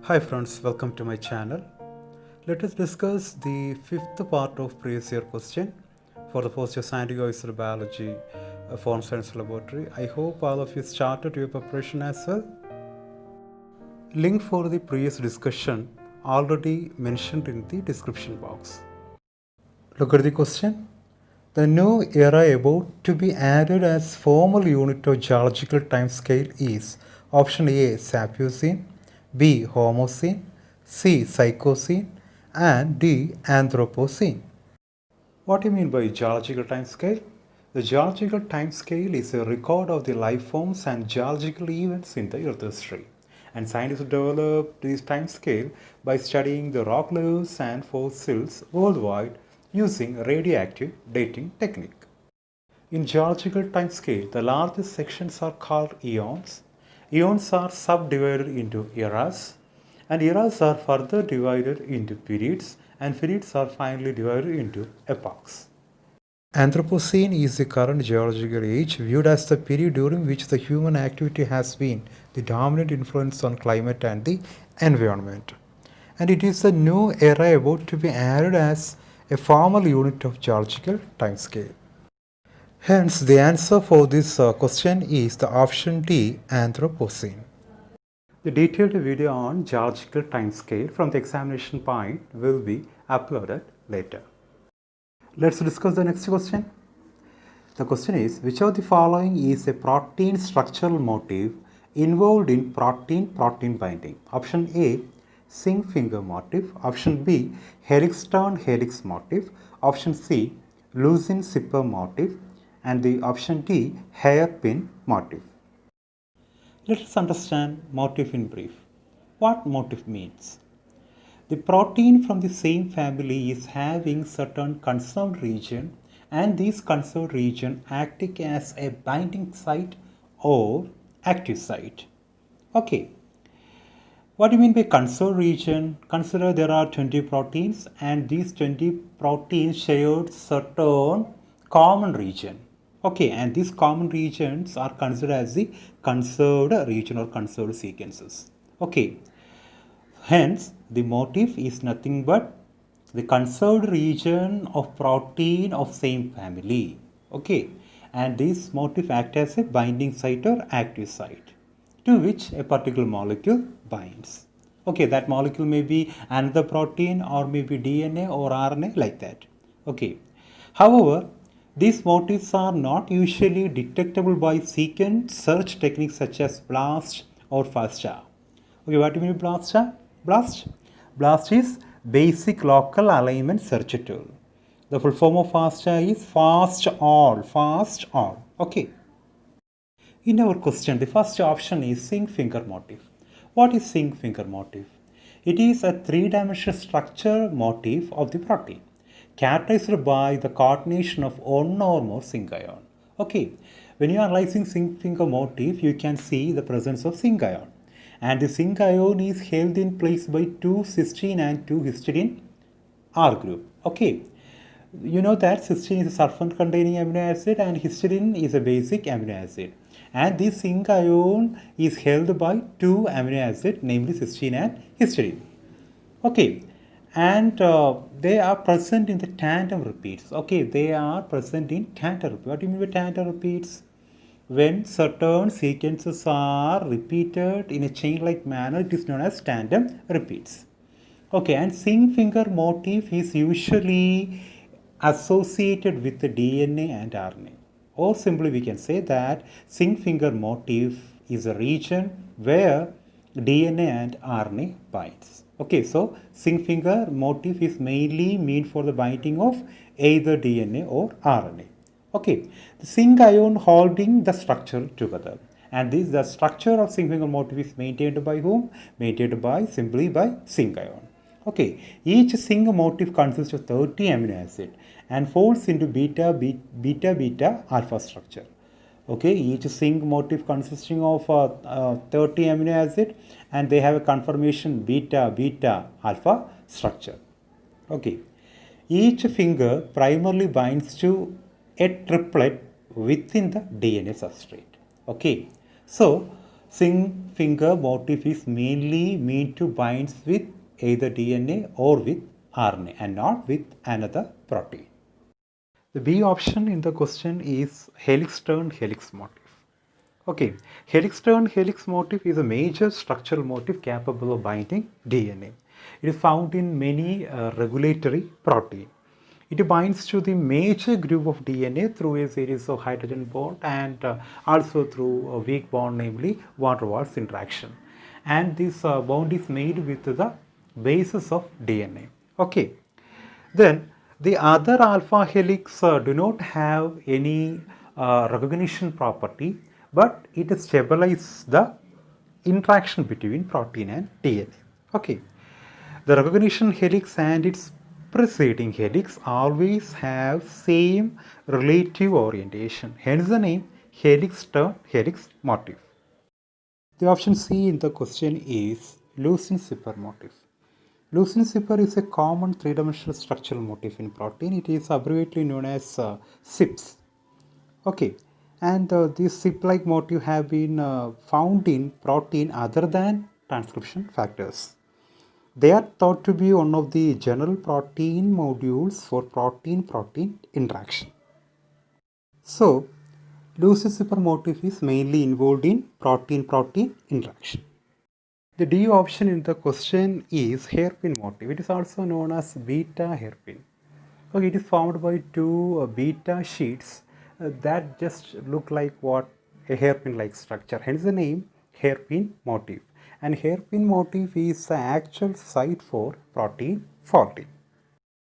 Hi friends, welcome to my channel. Let us discuss the fifth part of previous year question for the first year scientific officer biology form science laboratory. I hope all of you started your preparation as well. Link for the previous discussion already mentioned in the description box. Look at the question. The new era about to be added as formal unit of geological timescale is option A Sapiocene, B Homocene, C Psychocene, and D Anthropocene. What do you mean by geological timescale? The geological timescale is a record of the life forms and geological events in the Earth history. And scientists developed this timescale by studying the rock layers and fossils worldwide using radioactive dating technique. In geological timescale, the largest sections are called eons. Eons are subdivided into eras, and eras are further divided into periods, and periods are finally divided into epochs. Anthropocene is the current geological age viewed as the period during which the human activity has been the dominant influence on climate and the environment. And it is the new era about to be added as a formal unit of geological timescale. Hence, the answer for this question is the option D, Anthropocene. The detailed video on geological timescale from the examination point will be uploaded later. Let's discuss the next question. The question is, which of the following is a protein structural motif involved in protein-protein binding? Option A, zinc finger motif. Option B, helix turn helix motif. Option C, leucine zipper motif. And the option D, hairpin motif. Let us understand motif in brief. What motif means? The protein from the same family is having certain conserved region, and these conserved region acting as a binding site or active site. Okay. What do you mean by conserved region? Consider there are 20 proteins and these 20 proteins shared certain common region. Okay, and these common regions are considered as the conserved region or conserved sequences. Okay, hence the motif is nothing but the conserved region of protein of same family. Okay, and this motif act as a binding site or active site to which a particular molecule binds. Okay, that molecule may be another protein or maybe DNA or RNA like that. Okay, however, these motifs are not usually detectable by sequence search techniques such as BLAST or FASTA. Okay, what do you mean by BLAST? BLAST? BLAST is Basic Local Alignment Search Tool. The full form of FASTA is Fast All. Fast All. Okay. In our question, the first option is zinc finger motif. What is zinc finger motif? It is a three-dimensional structure motif of the protein, characterized by the coordination of one or more zinc ion. Okay, when you are analyzing zinc finger motif, you can see the presence of zinc ion. And the zinc ion is held in place by two cysteine and two histidine R group. Okay, you know that cysteine is a sulfur containing amino acid and histidine is a basic amino acid. And this zinc ion is held by two amino acids, namely cysteine and histidine. Okay, and they are present in the tandem repeats. Okay, they are present in tandem repeats. What do you mean by tandem repeats? When certain sequences are repeated in a chain-like manner, it is known as tandem repeats. Okay, and zinc finger motif is usually associated with the DNA and RNA. Or simply we can say that zinc finger motif is a region where DNA and RNA binds. Okay, so zinc finger motif is mainly meant for the binding of either DNA or RNA. Okay, the zinc ion holding the structure together. And this the structure of zinc finger motif is maintained by whom? Maintained by simply by zinc ion. Okay, each zinc motif consists of 30 amino acid and folds into beta alpha structure. Okay, each zinc motif consisting of 30 amino acid and they have a conformation beta alpha structure. Okay, each finger primarily binds to a triplet within the DNA substrate. Okay, so zinc finger motif is mainly meant to bind with either DNA or with RNA and not with another protein. The B option in the question is helix turn helix motif. Okay, helix turn helix motif is a major structural motif capable of binding DNA. It is found in many regulatory proteins. It binds to the major group of DNA through a series of hydrogen bond and also through a weak bond, namely van der Waals interaction. And this bond is made with the basis of DNA. Okay. Then the other alpha helix do not have any recognition property, but it stabilizes the interaction between protein and DNA. Okay. The recognition helix and its preceding helix always have same relative orientation. Hence the name helix turn helix motif. The option C in the question is leucine zipper motif. Leucine zipper is a common three-dimensional structural motif in protein. It is abbreviatedly known as ZIPs. Okay, and these zip-like motifs have been found in protein other than transcription factors. They are thought to be one of the general protein modules for protein-protein interaction. So, leucine zipper motif is mainly involved in protein-protein interaction. The D option in the question is hairpin motif. It is also known as beta hairpin. Okay, it is formed by two beta sheets that just look like what a hairpin like structure. Hence the name hairpin motif. And hairpin motif is the actual site for protein folding.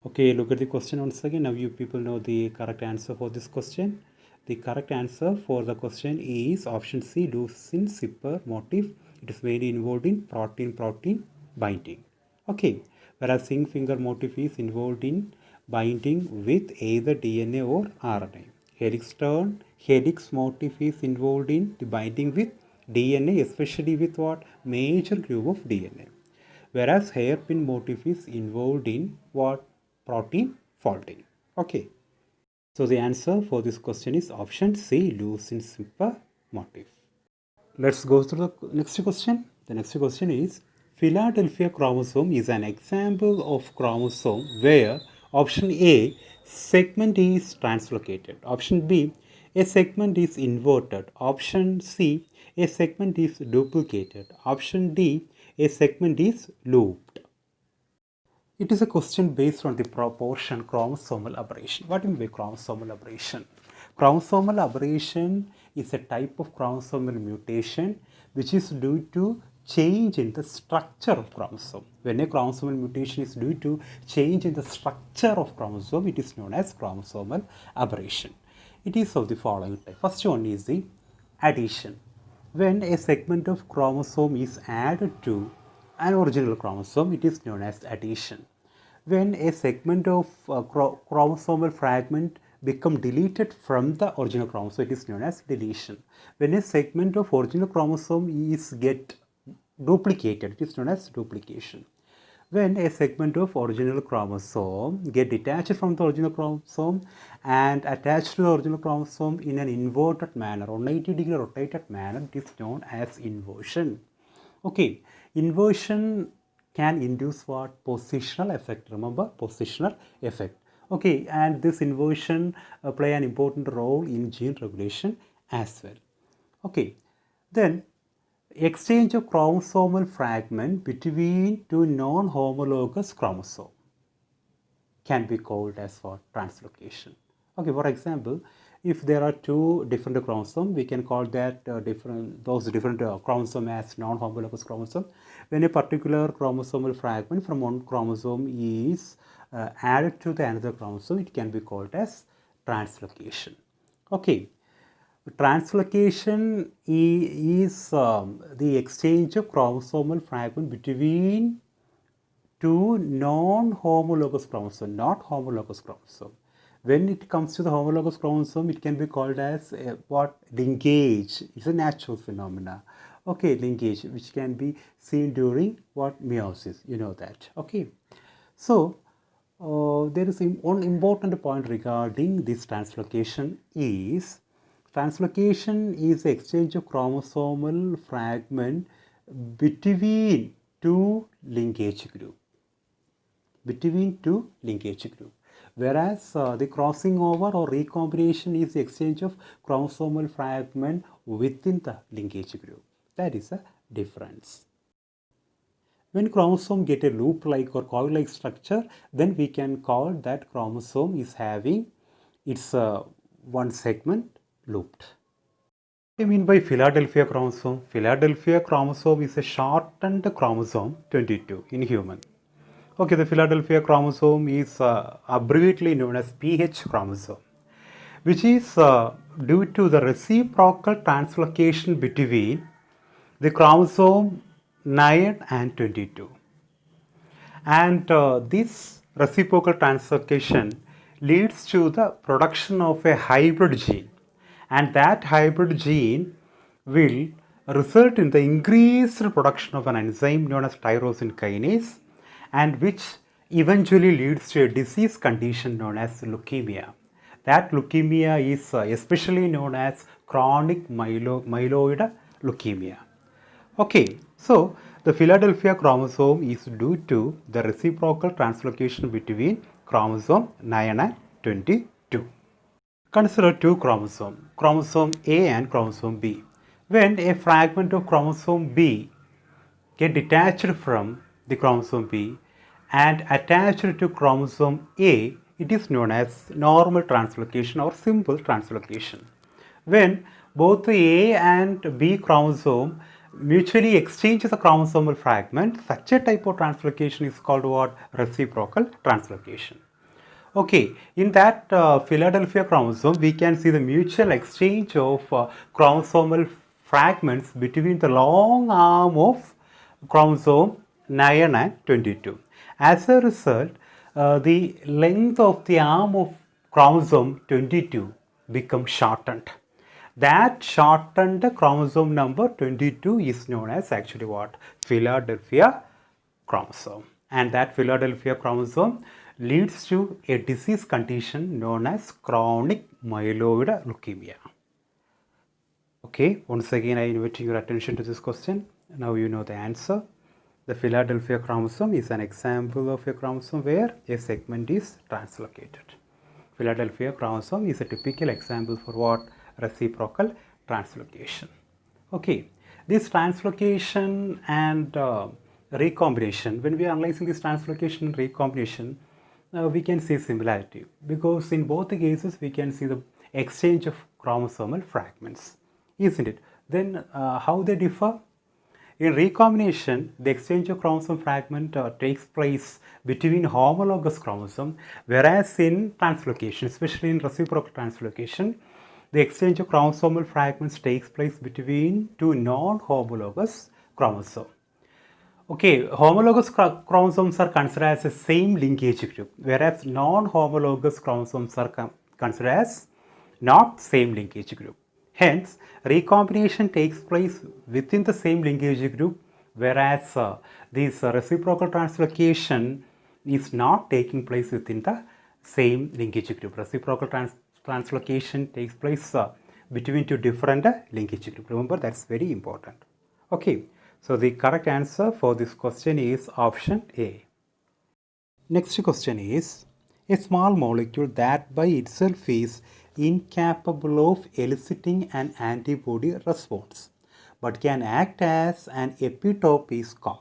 Okay, look at the question once again. Now you people know the correct answer for this question. The correct answer for the question is option C, leucine zipper motif. It is mainly involved in protein-protein binding. Okay, whereas zinc finger motif is involved in binding with either DNA or RNA. Helix turn helix motif is involved in the binding with DNA, especially with what? Major group of DNA. Whereas hairpin motif is involved in what? Protein folding. Okay. So the answer for this question is option C, leucine zipper motif. Let's go through the next question. The next question is Philadelphia chromosome is an example of chromosome where option A, segment is translocated. Option B, a segment is inverted. Option C, a segment is duplicated. Option D, a segment is looped. It is a question based on the proportion chromosomal aberration. What do you mean by chromosomal aberration? Chromosomal aberration is a type of chromosomal mutation which is due to change in the structure of chromosome. When a chromosomal mutation is due to change in the structure of chromosome, it is known as chromosomal aberration. It is of the following type. First one is the addition. When a segment of chromosome is added to an original chromosome, it is known as addition. When a segment of chromosomal fragment become deleted from the original chromosome, it is known as deletion. When a segment of original chromosome is get duplicated, it is known as duplication. When a segment of original chromosome get detached from the original chromosome and attached to the original chromosome in an inverted manner, 180-degree rotated manner, it is known as inversion. Okay, inversion can induce what? Positional effect. Remember, positional effect. Okay, and this inversion play an important role in gene regulation as well. Okay, then exchange of chromosomal fragment between two non-homologous chromosomes can be called as what? Translocation. Okay, for example, if there are two different chromosomes, we can call that those different chromosomes as non-homologous chromosome. When a particular chromosomal fragment from one chromosome is added to the another chromosome, it can be called as translocation. Okay, translocation is the exchange of chromosomal fragment between two non-homologous chromosomes, not homologous chromosome. When it comes to the homologous chromosome, it can be called as what? Linkage. It's a natural phenomena. Okay, linkage, which can be seen during what? Meiosis. You know that. Okay. So, there is one important point regarding this translocation is Translocation is the exchange of chromosomal fragment between two linkage group. Whereas the crossing over or recombination is the exchange of chromosomal fragment within the linkage group. That is a difference. When chromosome get a loop-like or coil-like structure, then we can call that chromosome is having its one segment looped. What do you mean by Philadelphia chromosome? Philadelphia chromosome is a shortened chromosome 22 in human. Okay, the Philadelphia chromosome is abbreviately known as PH chromosome, which is due to the reciprocal translocation between the chromosome 9 and 22. And this reciprocal translocation leads to the production of a hybrid gene, and that hybrid gene will result in the increased production of an enzyme known as tyrosine kinase, and which eventually leads to a disease condition known as leukemia. That leukemia is especially known as chronic myeloid leukemia. Okay, so the Philadelphia chromosome is due to the reciprocal translocation between chromosome 9 and 22. Consider two chromosomes, chromosome A and chromosome B. When a fragment of chromosome B get detached from the chromosome B and attached to chromosome A, it is known as normal translocation or simple translocation. When both the A and B chromosome mutually exchange the chromosomal fragment, such a type of translocation is called what? Reciprocal translocation. Okay, in that Philadelphia chromosome, we can see the mutual exchange of chromosomal fragments between the long arm of chromosome 9 and 22. As a result, the length of the arm of chromosome 22 becomes shortened. That shortened chromosome number 22 is known as actually what? Philadelphia chromosome. And that Philadelphia chromosome leads to a disease condition known as chronic myeloid leukemia. Okay, once again I invite your attention to this question. Now you know the answer. The Philadelphia chromosome is an example of a chromosome where a segment is translocated. Philadelphia chromosome is a typical example for what? Reciprocal translocation. Okay, this translocation and recombination, when we are analyzing this translocation and recombination, we can see similarity, because in both the cases we can see the exchange of chromosomal fragments, isn't it? Then how they differ? In recombination, the exchange of chromosome fragment takes place between homologous chromosome, whereas in translocation, especially in reciprocal translocation, the exchange of chromosomal fragments takes place between two non-homologous chromosomes. Okay, homologous chromosomes are considered as the same linkage group, whereas non-homologous chromosomes are considered as not same linkage group. Hence, recombination takes place within the same linkage group, whereas this reciprocal translocation is not taking place within the same linkage group. Reciprocal translocation takes place between two different linkage groups. Remember, that's very important. Okay, so the correct answer for this question is option A. Next question is, a small molecule that by itself is incapable of eliciting an antibody response but can act as an epitope is called.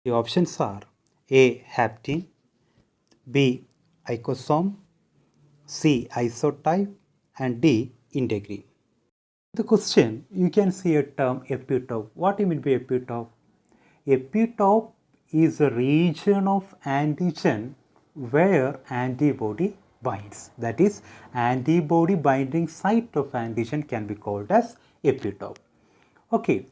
The options are A. haptin, B. icosome, C. isotype, and D. integrin. The question, you can see a term epitope. What do you mean by epitope? Epitope is a region of antigen where antibody binds. That is, antibody binding site of antigen can be called as epitope. Okay,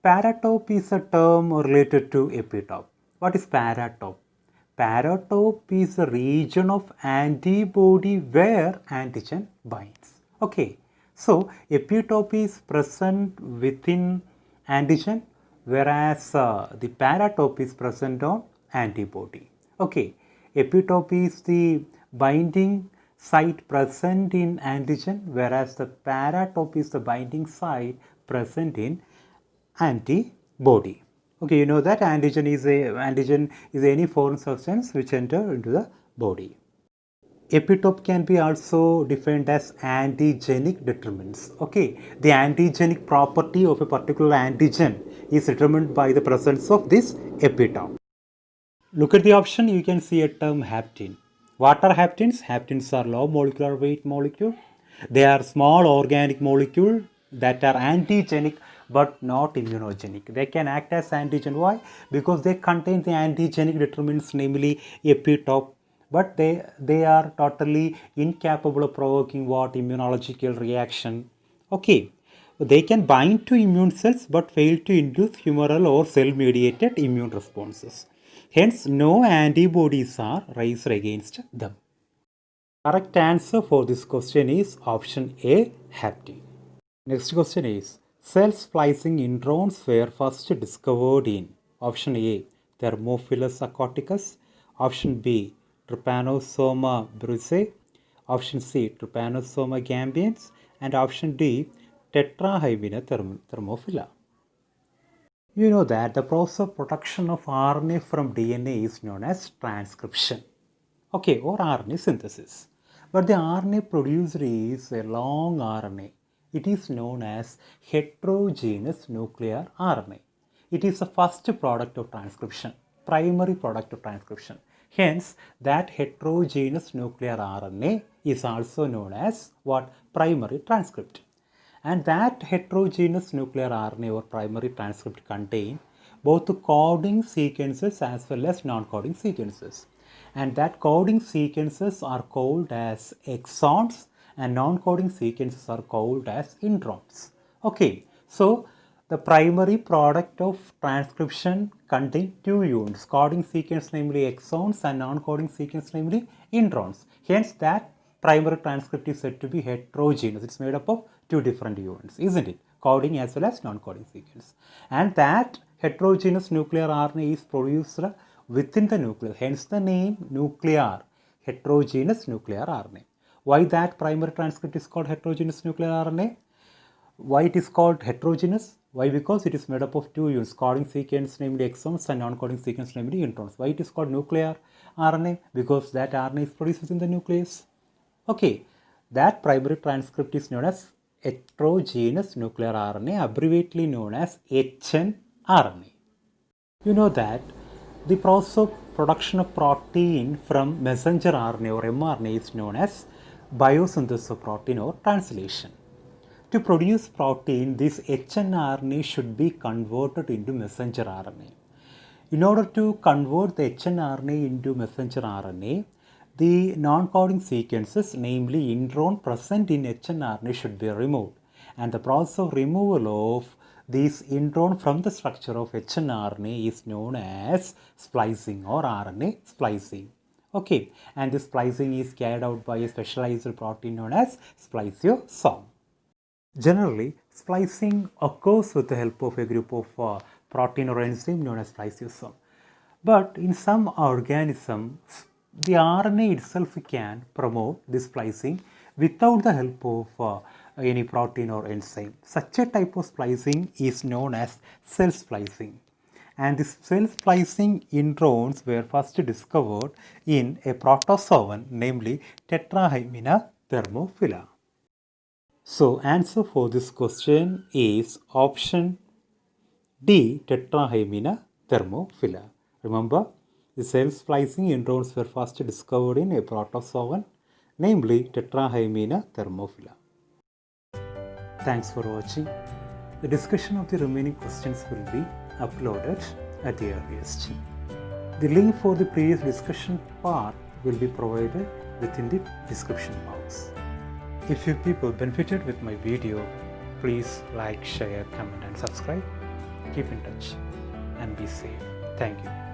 paratope is a term related to epitope. What is paratope? Paratope is a region of antibody where antigen binds. Okay, so epitope is present within antigen, whereas the paratope is present on antibody. Okay, epitope is the binding site present in antigen, whereas the paratope is the binding site present in antibody. Okay, you know that antigen is any foreign substance which enter into the body. Epitope can be also defined as antigenic determinants. Okay, the antigenic property of a particular antigen is determined by the presence of this epitope. Look at the option, you can see a term hapten. What are haptens? Haptens are low molecular weight molecule. They are small organic molecule that are antigenic but not immunogenic. They can act as antigen. Why? Because they contain the antigenic determinants, namely epitope, but they are totally incapable of provoking what? Immunological reaction. Okay. They can bind to immune cells but fail to induce humoral or cell-mediated immune responses. Hence, no antibodies are raised against them. Correct answer for this question is option A, hapten. Next question is, cell splicing introns were first discovered in option A, Thermophilus aquaticus, option B, Trypanosoma brucei, option C, Trypanosoma gambians, and option D, Tetrahymena thermophila. You know that the process of production of RNA from DNA is known as transcription, okay, or RNA synthesis. But the RNA produced is a long RNA. It is known as heterogeneous nuclear RNA. It is the first product of transcription, primary product of transcription. Hence, that heterogeneous nuclear RNA is also known as what? Primary transcript. And that heterogeneous nuclear RNA or primary transcript contain both coding sequences as well as non-coding sequences. And that coding sequences are called as exons and non-coding sequences are called as introns. Okay, so the primary product of transcription contain two units, coding sequence namely exons and non-coding sequence namely introns. Hence that primary transcript is said to be heterogeneous. It's made up of two different units, isn't it? Coding as well as non-coding sequence. And that heterogeneous nuclear RNA is produced within the nucleus. Hence the name nuclear, heterogeneous nuclear RNA. Why that primary transcript is called heterogeneous nuclear RNA? Why it is called heterogeneous? Why? Because it is made up of two units, coding sequence namely exons and non-coding sequence namely introns. Why it is called nuclear RNA? Because that RNA is produced within the nucleus. Okay, that primary transcript is known as heterogeneous nuclear RNA, abbreviately known as hnRNA. You know that the process of production of protein from messenger RNA or mRNA is known as biosynthesis of protein or translation. To produce protein, this hnRNA should be converted into messenger RNA. In order to convert the hnRNA into messenger RNA, the non-coding sequences, namely intron present in hnRNA, should be removed. And the process of removal of these intron from the structure of hnRNA is known as splicing or RNA splicing. Okay, and this splicing is carried out by a specialized protein known as spliceosome. Generally, splicing occurs with the help of a group of protein or enzyme known as spliceosome. But in some organisms, the RNA itself can promote this splicing without the help of any protein or enzyme. Such a type of splicing is known as cell splicing. And this cell splicing introns were first discovered in a protozoan, namely Tetrahymena thermophila. So, answer for this question is option D, Tetrahymena thermophila. Remember, the cell splicing introns were first discovered in a protozoan, namely Tetrahymena thermophila. Thanks for watching. The discussion of the remaining questions will be uploaded at the earliest. The link for the previous discussion part will be provided within the description box. If you people benefited with my video, please like, share, comment and subscribe. Keep in touch and be safe. Thank you.